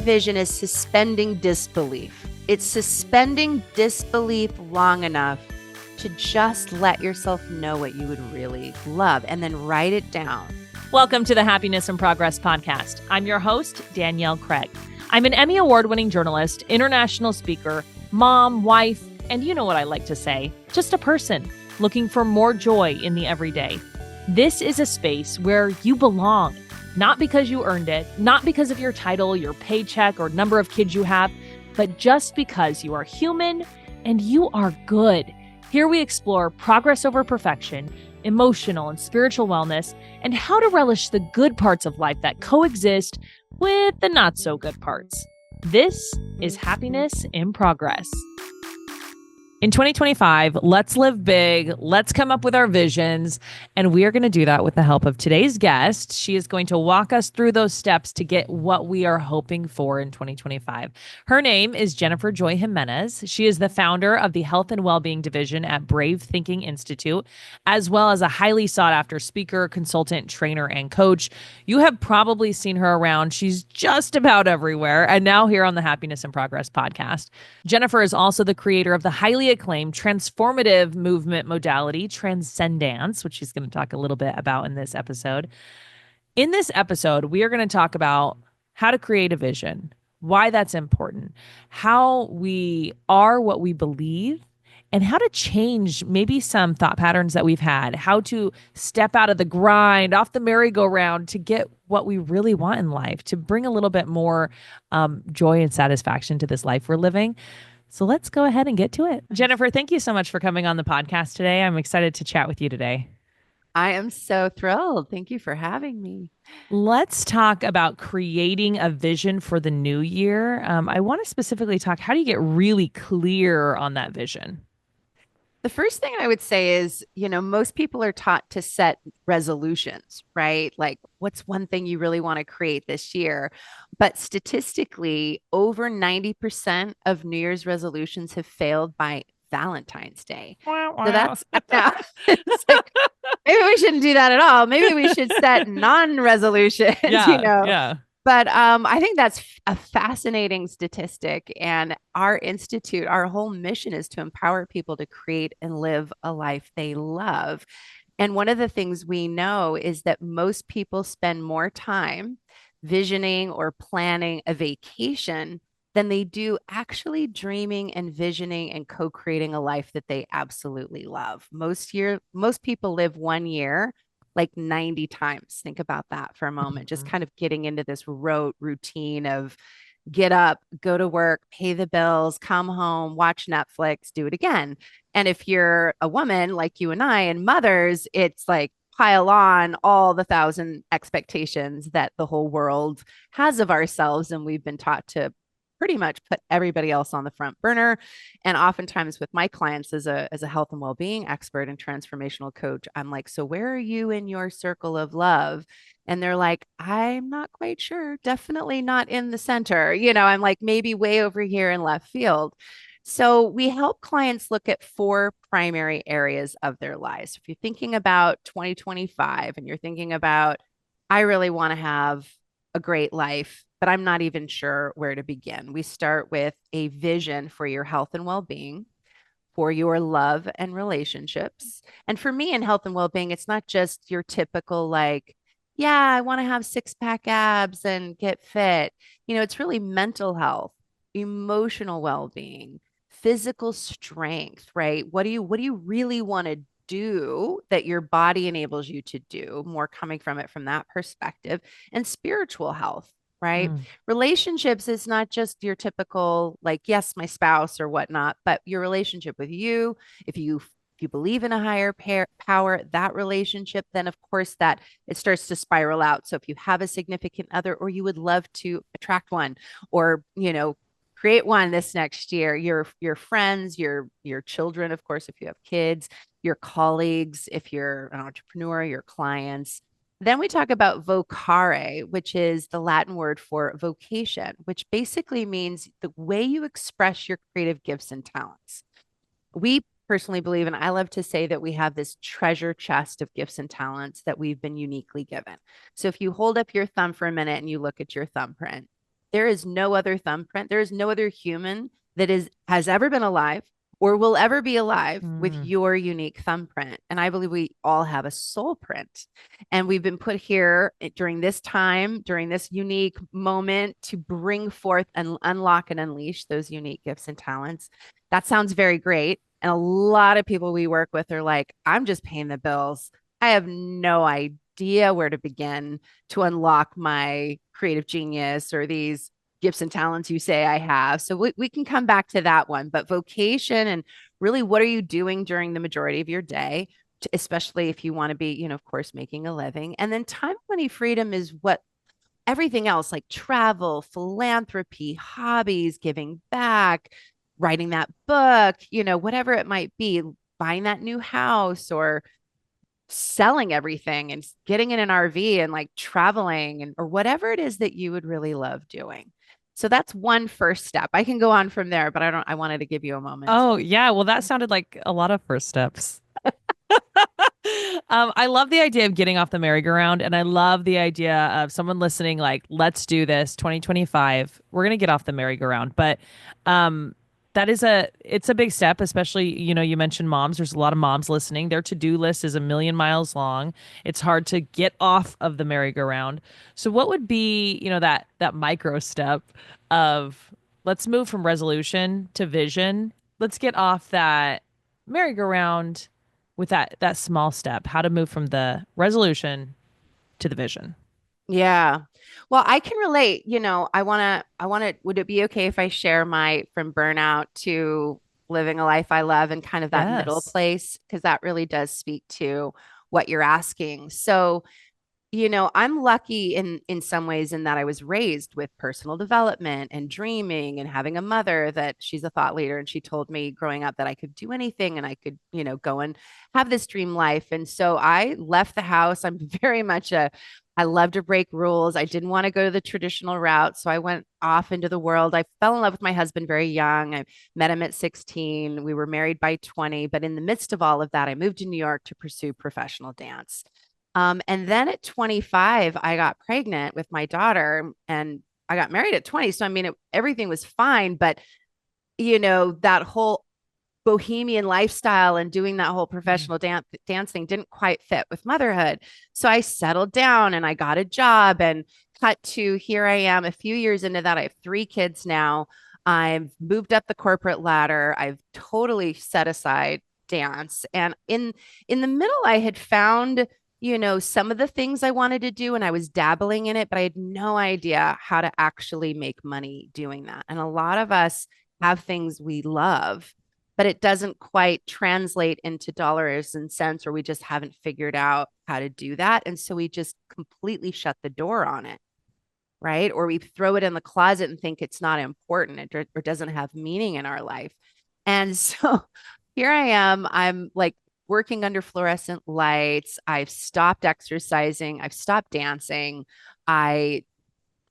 vision is suspending disbelief. It's suspending disbelief long enough to just let yourself know what you would really love and then write it down. Welcome to the Happiness and Progress podcast. I'm your host, Danielle Craig. I'm an Emmy Award-winning journalist, international speaker, mom, wife, and you know what I like to say, just a person looking for more joy in the everyday. This is a space where you belong, not because you earned it, not because of your title, your paycheck, or number of kids you have, but just because you are human and you are good. Here we explore progress over perfection, emotional and spiritual wellness, and how to relish the good parts of life that coexist with the not so good parts. This is Happiness in Progress. In 2025, let's live big, let's come up with our visions, and we are going to do that with the help of today's guest. She is going to walk us through those steps to get what we are hoping for in 2025. Her name is Jennifer Joy Jimenez. She is the founder of the Health and Wellbeing Division at Brave Thinking Institute, as well as a highly sought-after speaker, consultant, trainer, and coach. You have probably seen her around. She's just about everywhere, and now here on the Happiness in Progress podcast. Jennifer is also the creator of the highly acclaimed transformative movement modality, TranscenDance, which she's going to talk a little bit about in this episode. In this episode, we are going to talk about how to create a vision, why that's important, how we are what we believe, and how to change maybe some thought patterns that we've had, how to step out of the grind, off the merry-go-round to get what we really want in life, to bring a little bit more joy and satisfaction to this life we're living. So let's go ahead and get to it. Jennifer, thank you so much for coming on the podcast today. I'm excited to chat with you today. I am so thrilled. Thank you for having me. Let's talk about creating a vision for the new year. I want to specifically talk, how do you get really clear on that vision? The first thing I would say is, most people are taught to set resolutions, right? Like, what's one thing you really want to create this year? But statistically, over 90% of New Year's resolutions have failed by Valentine's Day. Wow. So that's, it's like, maybe we shouldn't do that at all. Maybe we should set non-resolutions, Yeah. But I think that's a fascinating statistic. And our institute, our whole mission is to empower people to create and live a life they love. And one of the things we know is that most people spend more time visioning or planning a vacation than they do actually dreaming and visioning and co-creating a life that they absolutely love. Most people live 1 year like 90 times. Think about that for a moment. Just kind of getting into this routine of get up, go to work, pay the bills, come home, watch Netflix, do it again. And if you're a woman like you and I and mothers, it's like pile on all the 1,000 expectations that the whole world has of ourselves. And we've been taught to pretty much put everybody else on the front burner. And oftentimes with my clients as a health and well-being expert and transformational coach, I'm like, so where are you in your circle of love? And they're like, I'm not quite sure. Definitely not in the center. I'm like, maybe way over here in left field. So we help clients look at 4 primary areas of their lives. If you're thinking about 2025 and you're thinking about, I really want to have a great life, but I'm not even sure where to begin. We start with a vision for your health and well-being, for your love and relationships. And for me in health and well-being, it's not just your typical like, yeah, I want to have 6-pack abs and get fit. It's really mental health, emotional well-being, physical strength, right? What do you really want to do that your body enables you to do, more coming from it from that perspective, and spiritual health, right? Relationships is not just your typical, like, yes, my spouse or whatnot, but your relationship with you. If you believe in a higher power, that relationship, then of course that it starts to spiral out. So if you have a significant other, or you would love to attract one, or, create one this next year, your friends, your children, of course, if you have kids, your colleagues, if you're an entrepreneur, your clients. Then we talk about vocare, which is the Latin word for vocation, which basically means the way you express your creative gifts and talents. We personally believe, and I love to say that we have this treasure chest of gifts and talents that we've been uniquely given. So if you hold up your thumb for a minute and you look at your thumbprint, There is no other thumbprint. There is no other human that has ever been alive or will ever be alive with Mm. your unique thumbprint. And I believe we all have a soul print. And we've been put here during this time, during this unique moment to bring forth and unlock and unleash those unique gifts and talents. That sounds very great. And a lot of people we work with are like, I'm just paying the bills. I have no idea where to begin to unlock my creative genius or these gifts and talents you say I have. So we can come back to that one. But vocation and really, what are you doing during the majority of your day? Especially if you want to be, of course, making a living. And then time, money, freedom is what everything else like travel, philanthropy, hobbies, giving back, writing that book, whatever it might be, buying that new house or selling everything and getting in an RV and like traveling or whatever it is that you would really love doing. So that's one first step. I can go on from there, but I wanted to give you a moment. Oh, yeah. Well, that sounded like a lot of first steps. I love the idea of getting off the merry-go-round, and I love the idea of someone listening, like, let's do this, 2025. We're gonna get off the merry-go-round. But um, it's a big step, especially, you mentioned moms. There's a lot of moms listening. Their to-do list is a million miles long. It's hard to get off of the merry-go-round. So what would be, that micro step of let's move from resolution to vision. Let's get off that merry-go-round with that small step, how to move from the resolution to the vision. Yeah. Well, I can relate. Would it be okay if I share my from burnout to living a life I love and kind of that middle Yes. place? Because that really does speak to what you're asking. So, I'm lucky in some ways in that I was raised with personal development and dreaming and having a mother that she's a thought leader and she told me growing up that I could do anything and I could, go and have this dream life. And so I left the house. I'm very much I love to break rules. I didn't want to go the traditional route, so I went off into the world. I fell in love with my husband very young. I met him at 16. We were married by 20, but in the midst of all of that, I moved to New York to pursue professional dance. And then at 25, I got pregnant with my daughter and I got married at 20. So, I mean, everything was fine. But, that whole bohemian lifestyle and doing that whole Mhm. professional dance thing didn't quite fit with motherhood. So I settled down and I got a job and cut to here I am a few years into that. I have 3 kids now. I've moved up the corporate ladder. I've totally set aside dance. And in the middle, I had found, some of the things I wanted to do and I was dabbling in it, but I had no idea how to actually make money doing that. And a lot of us have things we love but it doesn't quite translate into dollars and cents, or we just haven't figured out how to do that. And so we just completely shut the door on it, right? Or we throw it in the closet and think it's not important or doesn't have meaning in our life. And so here I am. I'm like working under fluorescent lights. I've stopped exercising. I've stopped dancing. I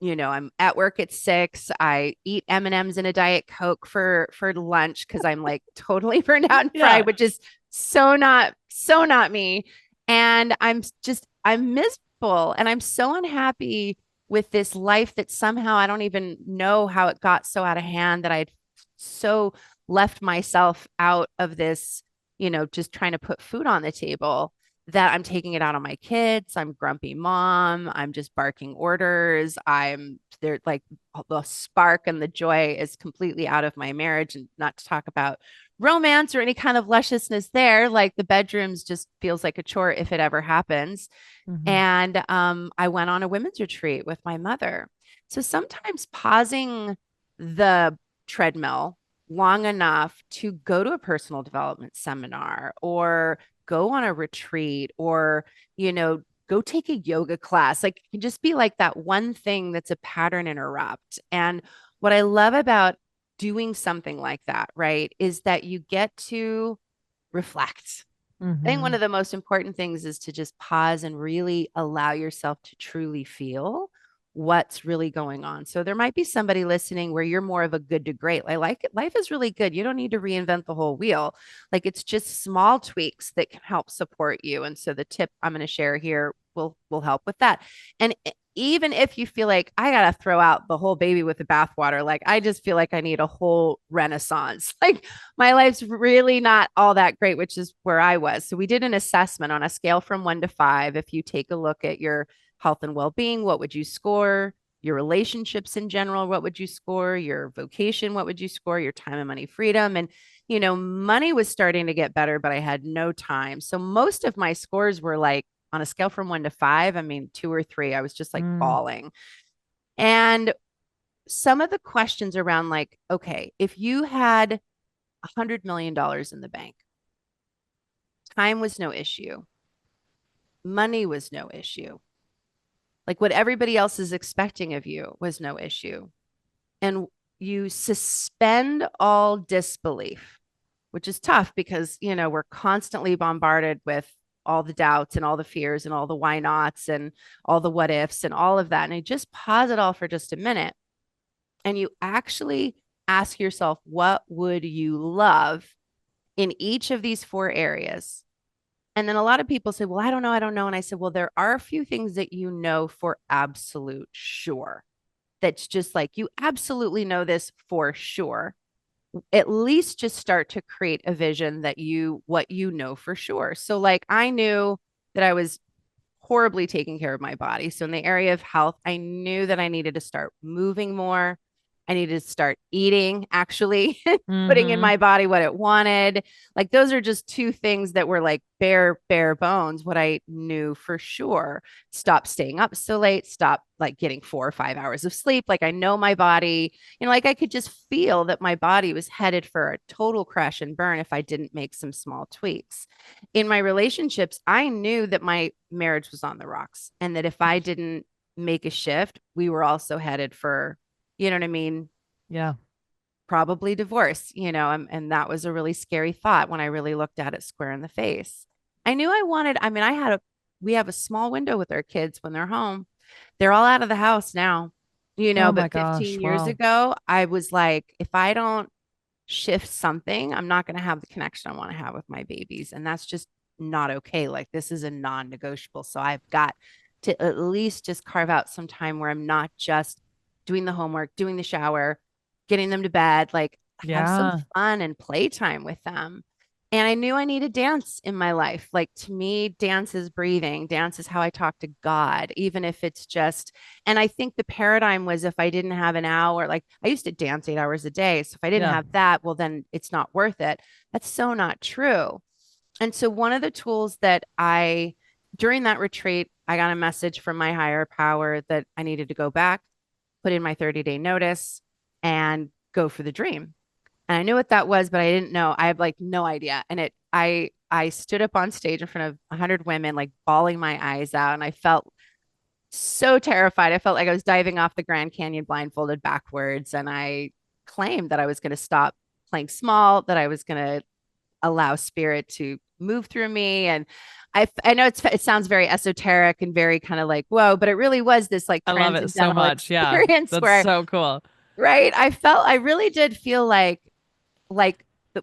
I'm at work at 6. I eat M&Ms and a Diet Coke for lunch because I'm like totally burned out and Yeah. fried, which is so not me. And I'm miserable and I'm so unhappy with this life that somehow I don't even know how it got so out of hand that I'd so left myself out of this, just trying to put food on the table that I'm taking it out on my kids. I'm grumpy mom. I'm just barking orders. I'm there like the spark and the joy is completely out of my marriage and not to talk about romance or any kind of lusciousness there. Like the bedrooms just feels like a chore if it ever happens. Hmm. And I went on a women's retreat with my mother. So sometimes pausing the treadmill long enough to go to a personal development seminar or go on a retreat or, go take a yoga class. Like it can just be like that one thing that's a pattern interrupt. And what I love about doing something like that, right, is that you get to reflect. I think one Hmm. of the most important things is to just pause and really allow yourself to truly feel what's really going on. So there might be somebody listening where you're more of a good to great. I like it. Life is really good. You don't need to reinvent the whole wheel. Like it's just small tweaks that can help support you. And so the tip I'm going to share here will help with that. And even if you feel like I got to throw out the whole baby with the bathwater, like I just feel like I need a whole renaissance. Like my life's really not all that great, which is where I was. So we did an assessment on a scale from 1 to 5. If you take a look at your health and well-being, what would you score? Your relationships in general, what would you score? Your vocation, what would you score? Your time and money freedom. And, money was starting to get better, but I had no time. So most of my scores were like on a scale from 1 to 5, I mean, 2 or 3, I was just like Mm. bawling. And some of the questions around like, okay, if you had $100 million in the bank, time was no issue, money was no issue. Like what everybody else is expecting of you was no issue. And you suspend all disbelief, which is tough because, we're constantly bombarded with all the doubts and all the fears and all the why nots and all the what ifs and all of that. And you just pause it all for just a minute and you actually ask yourself, what would you love in each of these 4 areas? And then a lot of people say, well, I don't know. I don't know. And I said, well, there are a few things that you know for absolute sure. That's just like, you absolutely know this for sure. At least just start to create a vision that what you know for sure. So, like, I knew that I was horribly taking care of my body. So in the area of health, I knew that I needed to start moving more. I needed to start eating, actually, putting in Mm-hmm. my body what it wanted. Like those are just 2 things that were like bare bones, what I knew for sure. Stop staying up so late, stop like getting 4 or 5 hours of sleep. Like I know my body, like I could just feel that my body was headed for a total crash and burn if I didn't make some small tweaks. In my relationships, I knew that my marriage was on the rocks and that if I didn't make a shift, we were also headed for, you know what I mean? Yeah. Probably divorce, and that was a really scary thought when I really looked at it square in the face. I knew I mean, we have a small window with our kids when they're home. They're all out of the house now, Oh my but gosh. 15 years Wow. ago, I was like, if I don't shift something, I'm not going to have the connection I want to have with my babies. And that's just not okay. Like, this is a non negotiable. So I've got to at least just carve out some time where I'm not just doing the homework, doing the shower, getting them to bed, like, have some Yeah. fun and playtime with them. And I knew I needed dance in my life. Like to me, dance is breathing. Dance is how I talk to God, even if it's just, and I think the paradigm was if I didn't have an hour, like I used to dance 8 hours a day. So if I didn't Yeah. have that, well, then it's not worth it. That's so not true. And so one of the tools that during that retreat, I got a message from my higher power that I needed to go back, put in my 30-day notice and go for the dream. And I knew what that was, but I didn't know. I had like no idea. And I stood up on stage in front of 100 women, like bawling my eyes out. And I felt so terrified. I felt like I was diving off the Grand Canyon blindfolded backwards. And I claimed that I was going to stop playing small, that I was going to allow spirit to move through me. And I know it sounds very esoteric and very kind of like, whoa, but it really was this like I love it so transcendental much. Yeah. experience That's where, so cool. right, I really did feel like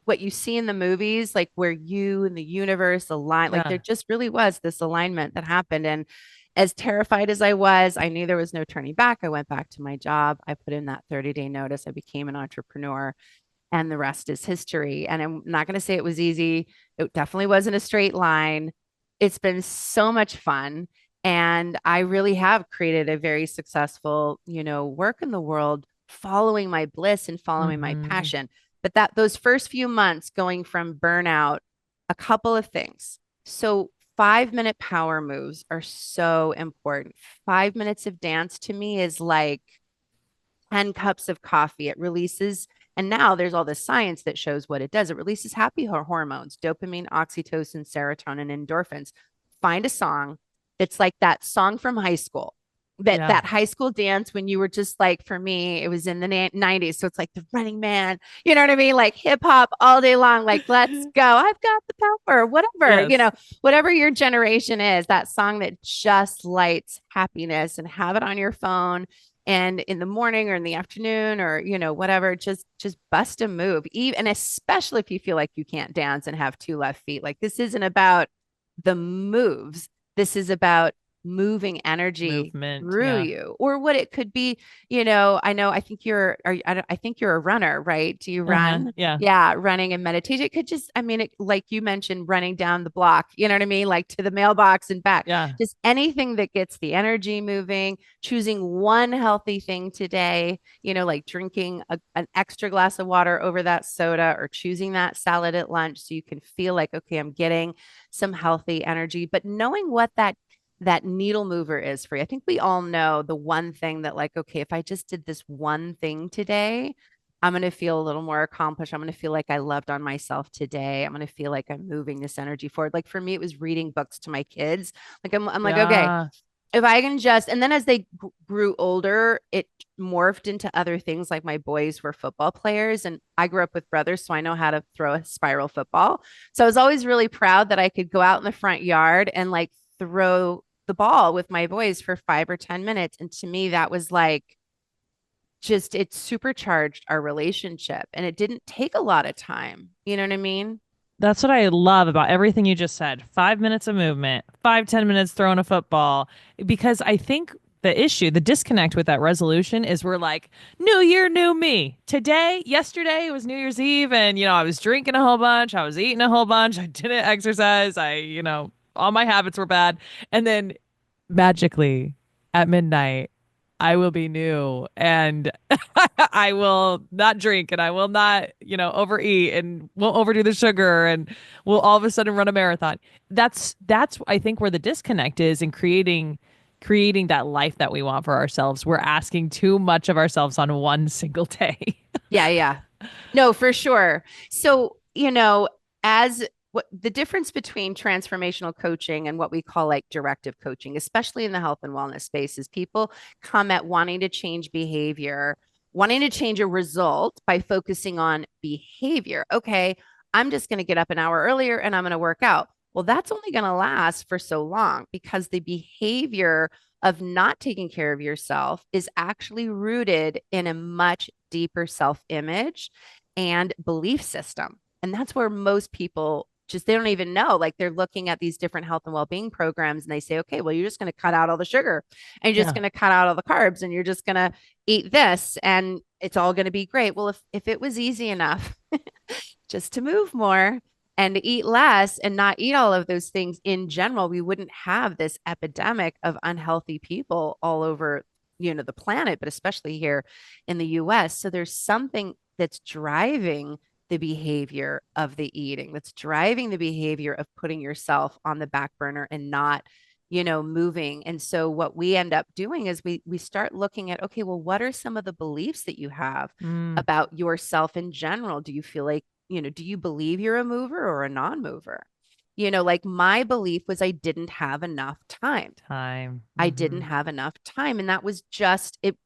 what you see in the movies, like where you and the universe align, like there Yeah. just really was this alignment that happened. And as terrified as I was, I knew there was no turning back. I went back to my job. I put in that 30-day notice. I became an entrepreneur, and the rest is history. And I'm not going to say it was easy. It definitely wasn't a straight line. It's been so much fun. And I really have created a very successful, work in the world, following my bliss and following my Mm-hmm. passion. But those first few months going from burnout, a couple of things. So 5-minute power moves are so important. 5 minutes of dance to me is like 10 cups of coffee. It releases, and now there's all this science that shows what it does. It releases happy hormones, dopamine, oxytocin, serotonin, endorphins. Find a song that's like that song from high school. Yeah. That high school dance when you were just like, for me, it was in the 90s. So it's like the Running Man, you know what I mean? Like hip hop all day long, like, let's go. I've got the power, whatever, Yes. whatever your generation is, that song that just lights happiness, and have it on your phone and in the morning or in the afternoon or whatever, just bust a move, even, and especially if you feel like you can't dance and have 2 left feet. Like this isn't about the moves, this is about moving energy Movement. through Yeah. you, or what it could be. I think I think you're a runner, right? Do you Uh-huh. run? Yeah. Yeah, running and meditation. It could just, I mean, like you mentioned, running down the block, you know what I mean? Like to the mailbox and back. Yeah. Just anything that gets the energy moving, choosing one healthy thing today, like drinking an extra glass of water over that soda, or choosing that salad at lunch so you can feel like, okay, I'm getting some healthy energy, but knowing what that needle mover is for you. I think we all know the one thing that, like, okay, if I just did this one thing today, I'm going to feel a little more accomplished. I'm going to feel like I loved on myself today. I'm going to feel like I'm moving this energy forward. Like for me, it was reading books to my kids. Like I'm like, okay, Yeah. if I can just, and then as they grew older, it morphed into other things. Like my boys were football players, and I grew up with brothers, so I know how to throw a spiral football. So I was always really proud that I could go out in the front yard and like throw the ball with my boys for 5 or 10 minutes. And to me, that was like, just it supercharged our relationship, and it didn't take a lot of time. You know what I mean? That's what I love about everything you just said. 5 minutes of movement, 5, 10 minutes throwing a football. Because I think the disconnect with that resolution is we're like, new year, new me. Yesterday was New Year's Eve, and I was drinking a whole bunch, I was eating a whole bunch, I didn't exercise, all my habits were bad. And then magically at midnight, I will be new, and I will not drink, and I will not, overeat, and won't overdo the sugar, and will all of a sudden run a marathon. That's I think where the disconnect is in creating that life that we want for ourselves. We're asking too much of ourselves on one single day. Yeah, yeah. No, for sure. So, as what the difference between transformational coaching and what we call like directive coaching, especially in the health and wellness space, is people come at wanting to change behavior, wanting to change a result by focusing on behavior. Okay, I'm just going to get up an hour earlier and I'm going to work out. Well, that's only going to last for so long, because the behavior of not taking care of yourself is actually rooted in a much deeper self image and belief system. And that's where most people just, they don't even know. Like they're looking at these different health and well-being programs and they say, okay, well, you're just going to cut out all the sugar, and you're just Yeah. going to cut out all the carbs, and you're just going to eat this, and it's all going to be great. Well, if it was easy enough just to move more and to eat less and not eat all of those things in general, we wouldn't have this epidemic of unhealthy people all over, the planet, but especially here in the US. So there's something that's driving the behavior of the eating, that's driving the behavior of putting yourself on the back burner and not, moving. And so what we end up doing is we start looking at, okay, well, what are some of the beliefs that you have Mm, about yourself in general? Do you feel like, do you believe you're a mover or a non-mover? Like my belief was I didn't have enough time. time. I didn't Hmm. have enough time. And that was just, it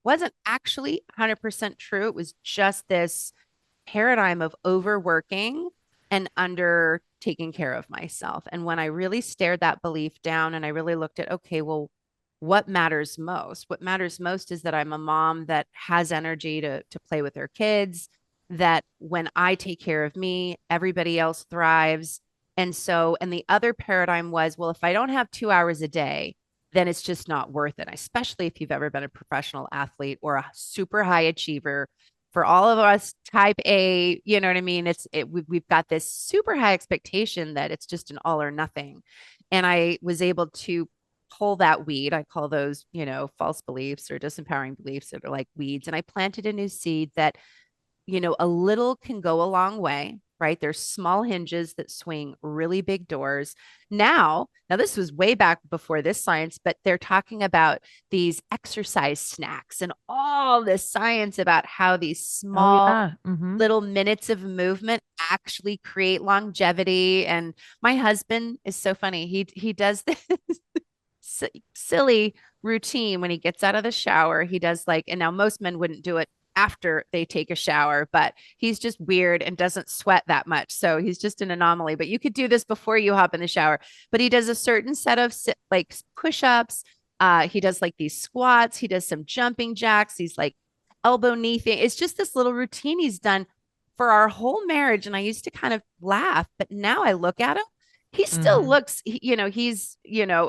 wasn't actually 100% true. It was just this paradigm of overworking and under taking care of myself. And when I really stared that belief down and I really looked at, okay, well, what matters most? What matters most is that I'm a mom that has energy to play with her kids, that when I take care of me, everybody else thrives. And so, and the other paradigm was, well, if I don't have 2 hours a day, then it's just not worth it. Especially if you've ever been a professional athlete or a super high achiever. For all of us type A, you know what I mean? We've got this super high expectation that it's just an all or nothing. And I was able to pull that weed. I call those, false beliefs or disempowering beliefs that are like weeds. And I planted a new seed that, a little can go a long way, right? There's small hinges that swing really big doors. Now this was way back before this science, but they're talking about these exercise snacks and all this science about how these Oh small yeah. Hmm. little minutes of movement actually create longevity. And my husband is so funny. He does this silly routine when he gets out of the shower. He does like, and now most men wouldn't do it after they take a shower, but he's just weird and doesn't sweat that much. So he's just an anomaly. But you could do this before you hop in the shower. But he does a certain set of like push ups. He does like these squats. He does some jumping jacks. He's like elbow knee thing. It's just this little routine he's done for our whole marriage. And I used to kind of laugh, but now I look at him he still Mm-hmm. looks, he's,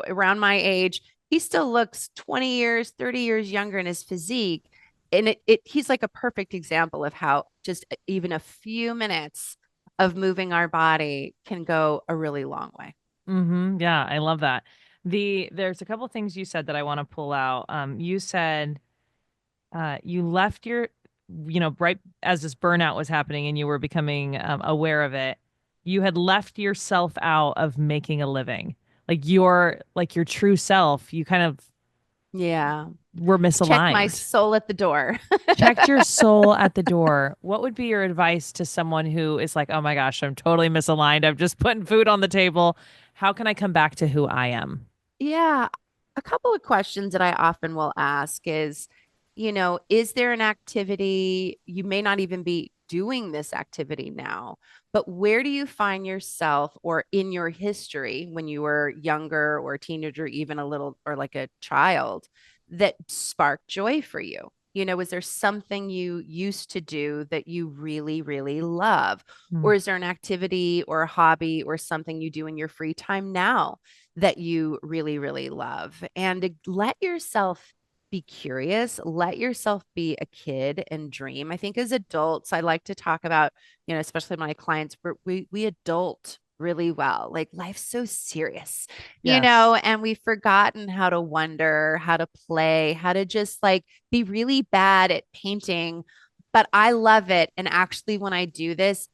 around my age. He still looks 20 years, 30 years younger in his physique. And he's like a perfect example of how just even a few minutes of moving our body can go a really long way. Mm-hmm. Yeah, I love that. There's a couple things you said that I want to pull out. You said you left your, right as this burnout was happening and you were becoming aware of it, you had left yourself out of making a living. Like your true self, you kind of Yeah. were Check my misaligned. soul at the door. Checked your soul at the door. What would be your advice to someone who is like, oh my gosh, I'm totally misaligned. I'm just putting food on the table. How can I come back to who I am? Yeah. A couple of questions that I often will ask is, is there an activity you may not even be doing this activity now, but where do you find yourself or in your history when you were younger or a teenager, even a little or like a child that sparked joy for you? Was there something you used to do that you really, really love? Or Mm. is there an activity or a hobby or something you do in your free time now that you really, really love? And to let yourself be curious, let yourself be a kid and dream. I think as adults, I like to talk about, especially my clients, we adult really well. Like life's so serious, Yes. and we've forgotten how to wonder, how to play, how to just like be really bad at painting. But I love it. And actually, when I do this,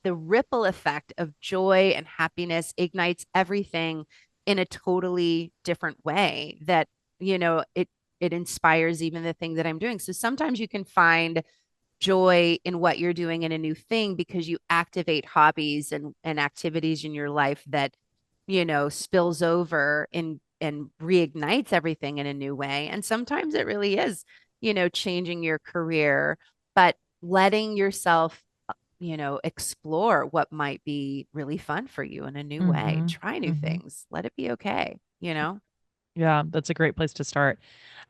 the ripple effect of joy and happiness ignites everything in a totally different way that, it inspires even the thing that I'm doing. So sometimes you can find joy in what you're doing in a new thing because you activate hobbies and activities in your life that, spills over and reignites everything in a new way. And sometimes it really is, changing your career, but letting yourself, explore what might be really fun for you in a new way. Mm-hmm. Try new Mm-hmm. things. Let it be okay. Yeah, that's a great place to start.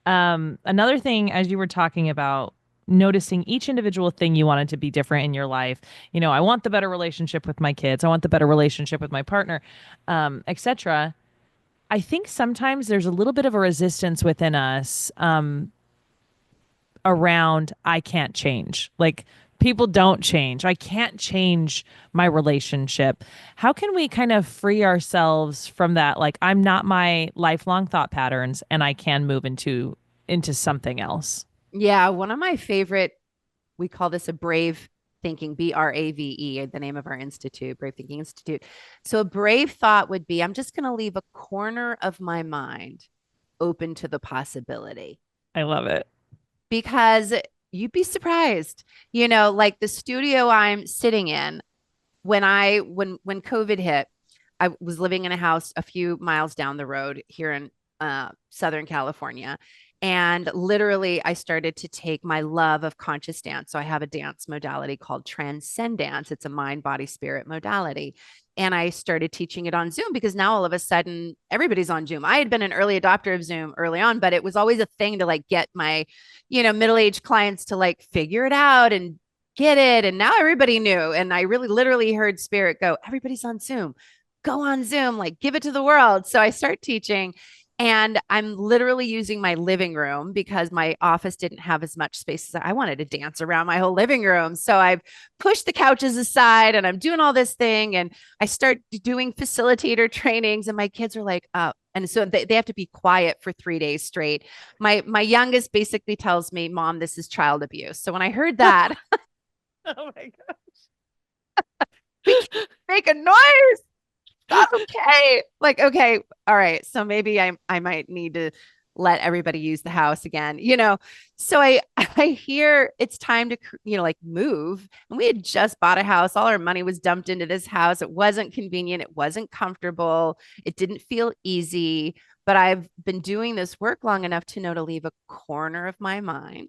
Another thing, as you were talking about noticing each individual thing you wanted to be different in your life, I want the better relationship with my kids, I want the better relationship with my partner, etc. I think sometimes there's a little bit of a resistance within us around I can't change. Like people don't change. I can't change my relationship. How can we kind of free ourselves from that? Like I'm not my lifelong thought patterns and I can move into something else. Yeah, one of my favorite, we call this a brave thinking, BRAVE, the name of our institute, Brave Thinking Institute. So a brave thought would be, I'm just going to leave a corner of my mind open to the possibility I love it. because you'd be surprised, like the studio I'm sitting in when COVID hit, I was living in a house a few miles down the road here in Southern California. And literally, I started to take my love of conscious dance. So I have a dance modality called TranscenDance. It's a mind, body, spirit modality. And I started teaching it on Zoom because now all of a sudden everybody's on Zoom. I had been an early adopter of Zoom early on, but it was always a thing to like get my, middle-aged clients to like figure it out and get it. And now everybody knew. And I really literally heard Spirit go, everybody's on Zoom. Go on Zoom, like give it to the world. So I start teaching. And I'm literally using my living room because my office didn't have as much space as I wanted to dance around my whole living room. So I've pushed the couches aside and I'm doing all this thing. And I start doing facilitator trainings, and my kids are like, oh, and so they have to be quiet for 3 days straight. My youngest basically tells me, Mom, this is child abuse. So when I heard that, Oh my we can't make a noise. Not okay. Like, okay, all right. So maybe I might need to let everybody use the house again. So I hear it's time to like move. And we had just bought a house. All our money was dumped into this house. It wasn't convenient. It wasn't comfortable. It didn't feel easy. But I've been doing this work long enough to know to leave a corner of my mind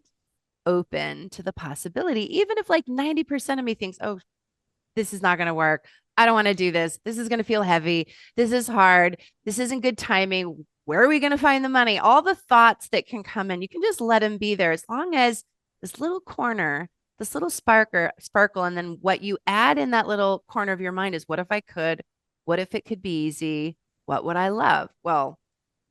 open to the possibility, even if like 90% of me thinks, oh, this is not going to work. I don't want to do this. This is going to feel heavy. This is hard. This isn't good timing. Where are we going to find the money? All the thoughts that can come in, you can just let them be there as long as this little corner, this little sparkle. And then what you add in that little corner of your mind is, what if I could? What if it could be easy? What would I love? Well,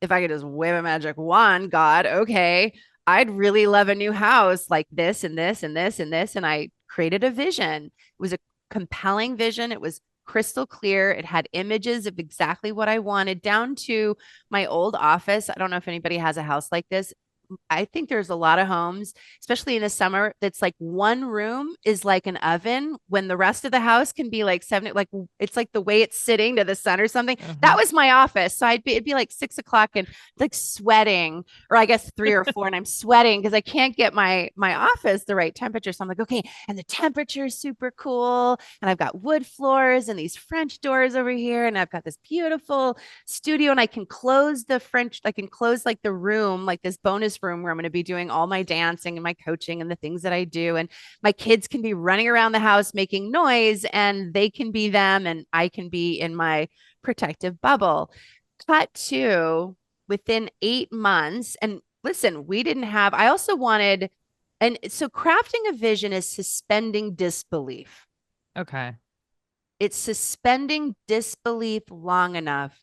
if I could just wave a magic wand, God, okay, I'd really love a new house like this and this and this and this. And I created a vision. It was a compelling vision. It was crystal clear. It had images of exactly what I wanted, down to my old office. I don't know if anybody has a house like this. I think there's a lot of homes, especially in the summer, that's like one room is like an oven when the rest of the house can be like seven, like it's like the way it's sitting to the sun or something. That was my office. So it'd be like 6 o'clock and like sweating, or I guess 3 or 4, and I'm sweating because I can't get my office the right temperature. So I'm like, okay, and the temperature is super cool. And I've got wood floors and these French doors over here. And I've got this beautiful studio, and I can close the French, I can close like the room, like this bonus room where I'm going to be doing all my dancing and my coaching and the things that I do. And my kids can be running around the house making noise, and they can be them, and I can be in my protective bubble. Cut to within 8 months. And listen, we didn't have, I also wanted, and so crafting a vision is suspending disbelief. Okay. It's suspending disbelief long enough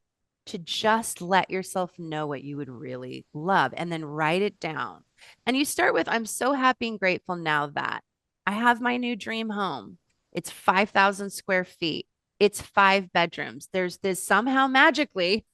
to just let yourself know what you would really love and then write it down. And you start with, I'm so happy and grateful now that I have my new dream home. It's 5,000 square feet. It's 5 bedrooms. There's this somehow magically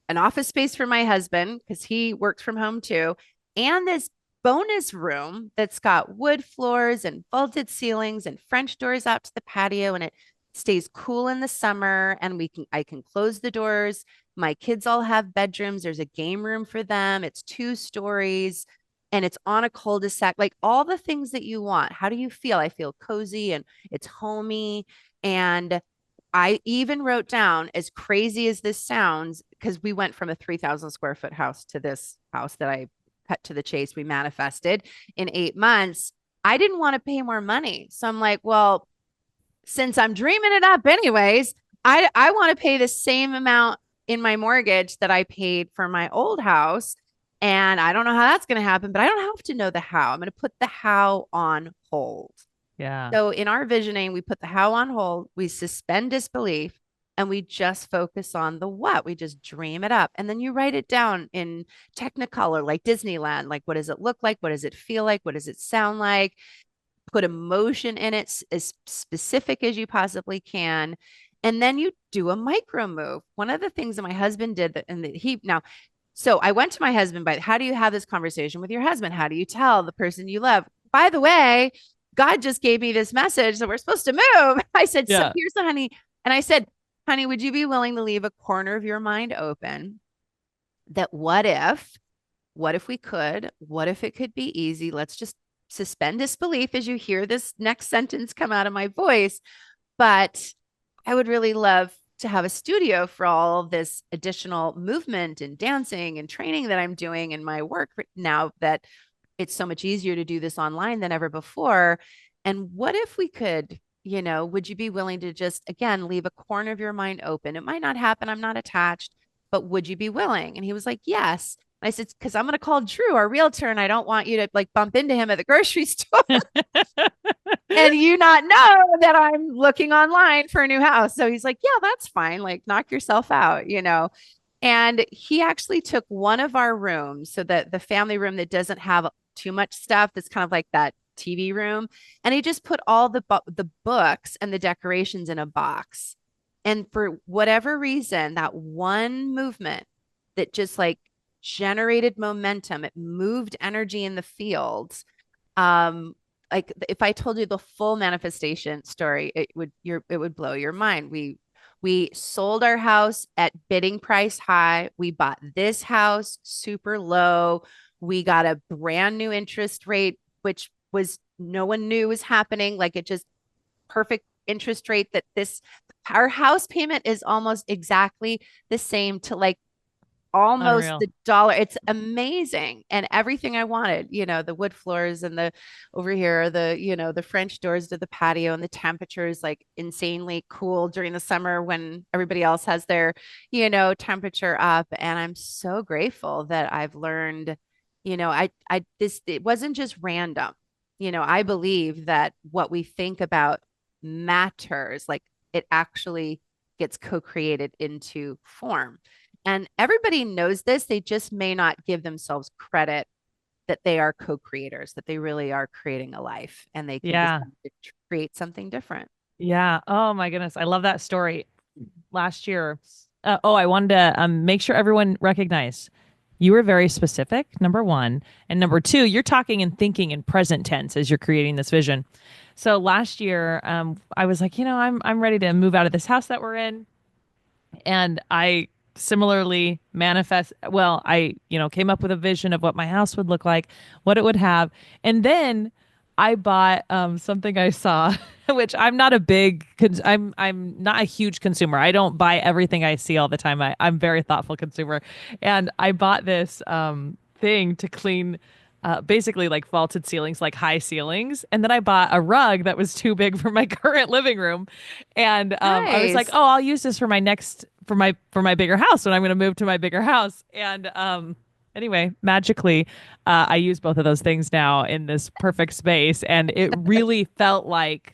an office space for my husband because he works from home too. And this bonus room that's got wood floors and vaulted ceilings and French doors out to the patio. And it stays cool in the summer, and I can close the doors. My kids all have bedrooms. There's a game room for them. It's 2 stories and it's on a cul-de-sac, like all the things that you want. How do you feel? I feel cozy and it's homey. And I even wrote down, as crazy as this sounds, because we went from a 3,000 square foot house to this house that I cut to the chase, we manifested in 8 months. I didn't want to pay more money. So I'm like, well, since I'm dreaming it up anyways, I want to pay the same amount in my mortgage that I paid for my old house. And I don't know how that's going to happen, but I don't have to know the how. I'm going to put the how on hold. Yeah. So in our visioning, we put the how on hold, we suspend disbelief, and we just focus on the what. We just dream it up. And then you write it down in Technicolor, like Disneyland. Like, what does it look like? What does it feel like? What does it sound like? Put emotion in it as specific as you possibly can. And then you do a micro move. One of the things that my husband did that, and that he now, so I went to my husband, but how do you have this conversation with your husband? How do you tell the person you love? By the way, God just gave me this message that we're supposed to move. I said, so Yeah. here's the honey. And I said, honey, would you be willing to leave a corner of your mind open that what if we could, what if it could be easy? Let's just suspend disbelief as you hear this next sentence come out of my voice. But I would really love to have a studio for all of this additional movement and dancing and training that I'm doing in my work now that it's so much easier to do this online than ever before. And what if we could, would you be willing to just, again, leave a corner of your mind open? It might not happen. I'm not attached, but would you be willing? And he was like, yes. And I said, because I'm going to call Drew, our realtor, and I don't want you to like bump into him at the grocery store and you not know that I'm looking online for a new house. So he's like, yeah, that's fine. Like, knock yourself out. And he actually took one of our rooms, so that the family room that doesn't have too much stuff, that's kind of like that TV room, and he just put all the books and the decorations in a box. And for whatever reason, that one movement that just like generated momentum, it moved energy in the field. Like if I told you the full manifestation story, it would blow your mind. We sold our house at bidding price high. We bought this house super low. We got a brand new interest rate, which was no one knew was happening. Like, it just perfect interest rate that our house payment is almost exactly the same to like almost Unreal. the dollar. It's amazing. And everything I wanted, the wood floors and the over here, the French doors to the patio, and the temperature is like insanely cool during the summer when everybody else has their, temperature up. And I'm so grateful that I've learned, it wasn't just random. I believe that what we think about matters, like it actually gets co-created into form. And everybody knows this. They just may not give themselves credit that they are co-creators, that they really are creating a life and they can Yeah. decide to create something different. Yeah. Oh my goodness. I love that story. Last year. I wanted to make sure everyone recognized you were very specific, number one. And number two, you're talking and thinking in present tense as you're creating this vision. So last year, I was like, I'm ready to move out of this house that we're in. And I similarly came up with a vision of what my house would look like, what it would have. And then I bought something I saw, which I'm not a huge consumer. I don't buy everything I see all the time. I'm a very thoughtful consumer. And I bought this thing to clean basically like vaulted ceilings, like high ceilings. And then I bought a rug that was too big for my current living room. And I was like, Nice. oh, I'll use this for my bigger house when I'm going to move to my bigger house. And anyway, magically, I use both of those things now in this perfect space. And it really felt like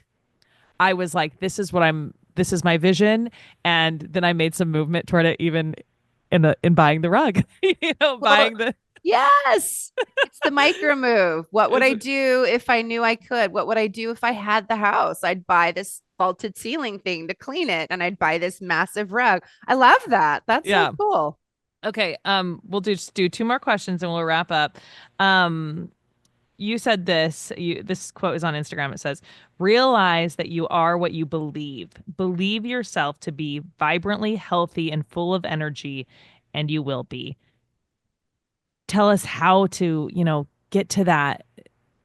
I was like, this is my vision. And then I made some movement toward it, even in buying the rug, Well, buying the, yes, it's the micro move. What would it's, I do if I knew I could? What would I do if I had the house? I'd buy this vaulted ceiling thing to clean it and I'd buy this massive rug. I love that. That's so yeah. cool. Okay. We'll just do two more questions and we'll wrap up. Um, you said this quote is on Instagram. It says, realize that you are what you believe. Believe yourself to be vibrantly healthy and full of energy, and you will be. Tell us how to, get to that,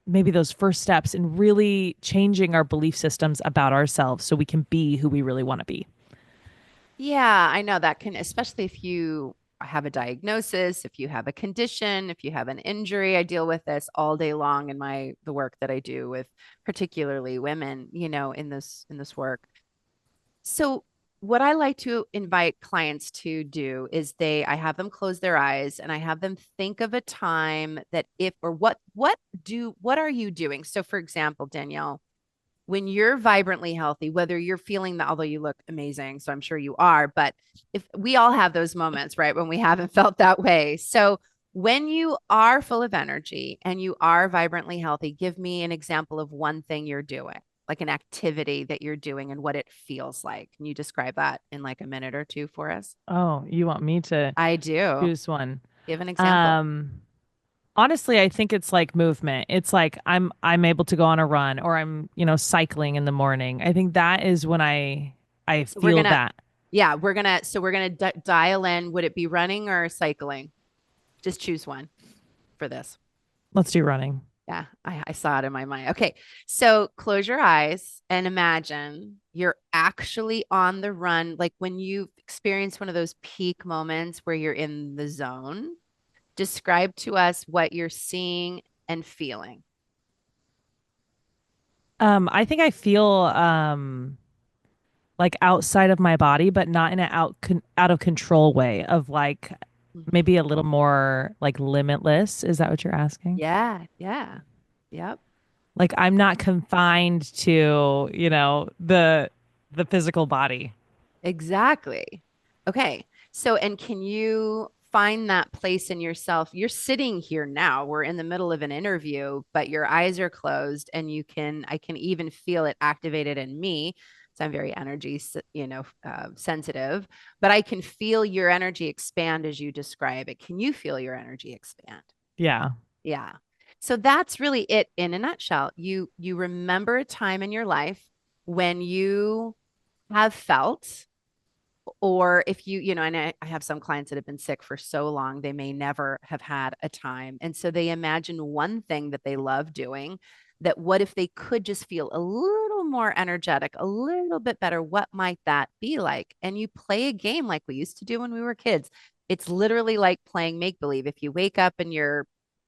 maybe those first steps in really changing our belief systems about ourselves so we can be who we really want to be. Yeah, I know that can, especially if you have a diagnosis, if you have a condition, if you have an injury. I deal with this all day long in the work that I do with particularly women, in this work. So what I like to invite clients to do is I have them close their eyes and I have them think of a time that if or what are you doing? So for example, Danielle, when you're vibrantly healthy, whether you're feeling that, although you look amazing, so I'm sure you are, but if we all have those moments, right, when we haven't felt that way. So when you are full of energy and you are vibrantly healthy, give me an example of one thing you're doing, like an activity that you're doing and what it feels like. Can you describe that in like a minute or two for us? Oh, you want me to I do. choose one? Give an example. Um, Honestly, I think it's like movement. It's like I'm able to go on a run or I'm, cycling in the morning. I think that is when I So we're feel gonna, that. yeah, we're gonna dial in. Would it be running or cycling? Just choose one for this. Let's do running. Yeah, I saw it in my mind. Okay, so close your eyes and imagine you're actually on the run. Like when you experience one of those peak moments where you're in the zone, describe to us what you're seeing and feeling. I think I feel like outside of my body, but not in an out of control way of like Mhm. maybe a little more like limitless. Is that what you're asking? Yeah, yeah, yep. Like I'm not confined to, the physical body. Exactly. Okay. So, and can you find that place in yourself? You're sitting here now. We're in the middle of an interview, but your eyes are closed and I can even feel it activated in me. So I'm very sensitive, but I can feel your energy expand as you describe it. Can you feel your energy expand? Yeah. Yeah. So that's really it in a nutshell. You remember a time in your life when you have felt, or if and I have some clients that have been sick for so long, they may never have had a time. And so they imagine one thing that they love doing, that what if they could just feel a little more energetic, a little bit better? What might that be like? And you play a game like we used to do when we were kids. It's literally like playing make believe. If you wake up and you're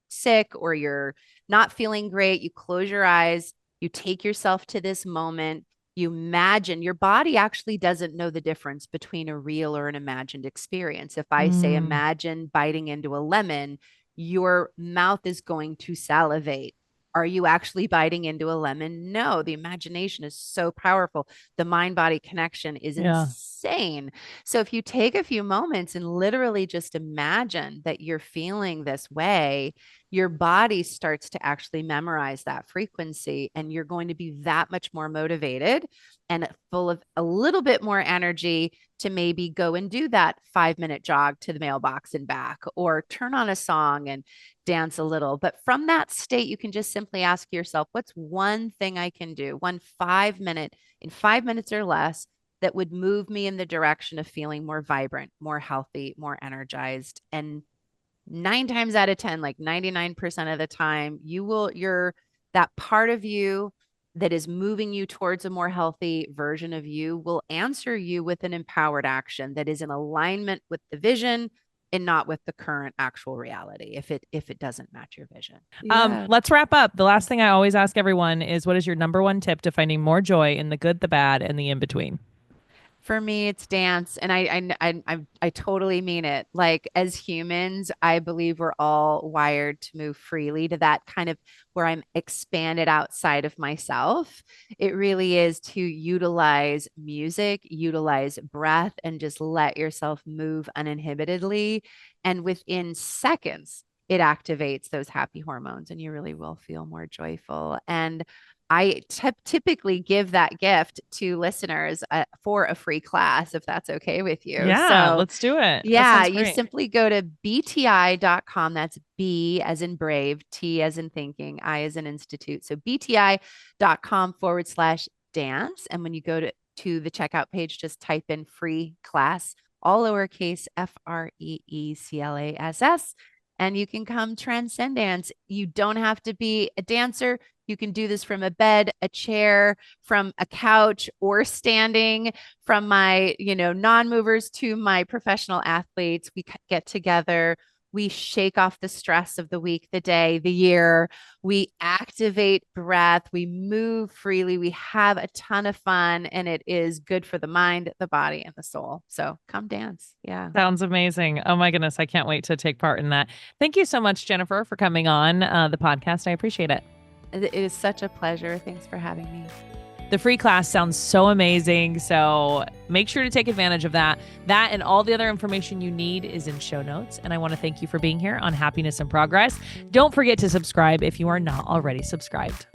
sick or you're not feeling great, you close your eyes, you take yourself to this moment, you imagine. Your body actually doesn't know the difference between a real or an imagined experience. If I say Mm, imagine biting into a lemon, your mouth is going to salivate. Are you actually biting into a lemon? No, the imagination is so powerful. The mind body connection is Yeah. insane. So if you take a few moments and literally just imagine that you're feeling this way, your body starts to actually memorize that frequency, and you're going to be that much more motivated and full of a little bit more energy to maybe go and do that 5-minute jog to the mailbox and back, or turn on a song and dance a little. But from that state, you can just simply ask yourself, what's one thing I can do, one 5 minute, in 5 minutes or less, that would move me in the direction of feeling more vibrant, more healthy, more energized? And 9 times out of 10, like 99% of the time, you're that part of you that is moving you towards a more healthy version of you will answer you with an empowered action that is in alignment with the vision and not with the current actual reality, if it doesn't match your vision. Yeah. Let's wrap up. The last thing I always ask everyone is, what is your number one tip to finding more joy in the good, the bad, and the in between? For me, it's dance, and I totally mean it. Like, as humans, I believe we're all wired to move freely to that kind of where I'm expanded outside of myself. It really is to utilize music, utilize breath, and just let yourself move uninhibitedly. And within seconds, it activates those happy hormones, and you really will feel more joyful. And I typically give that gift to listeners for a free class, if that's okay with you. Yeah, So, let's do it. That yeah, sounds you great. simply go to bti.com. That's B as in brave, T as in thinking, I as in institute. So, bti.com/dance. And when you go to the checkout page, just type in free class, all lowercase FREECLASS. And you can come TranscenDance. You don't have to be a dancer. You can do this from a bed, a chair, from a couch, or standing. From my, non-movers to my professional athletes, we get together. We shake off the stress of the week, the day, the year. We activate breath. We move freely. We have a ton of fun, and it is good for the mind, the body, and the soul. So come dance. Yeah. Sounds amazing. Oh my goodness. I can't wait to take part in that. Thank you so much, Jennifer, for coming on the podcast. I appreciate it. It is such a pleasure. Thanks for having me. The free class sounds so amazing. So make sure to take advantage of that. That and all the other information you need is in show notes. And I want to thank you for being here on Happiness in Progress. Don't forget to subscribe if you are not already subscribed.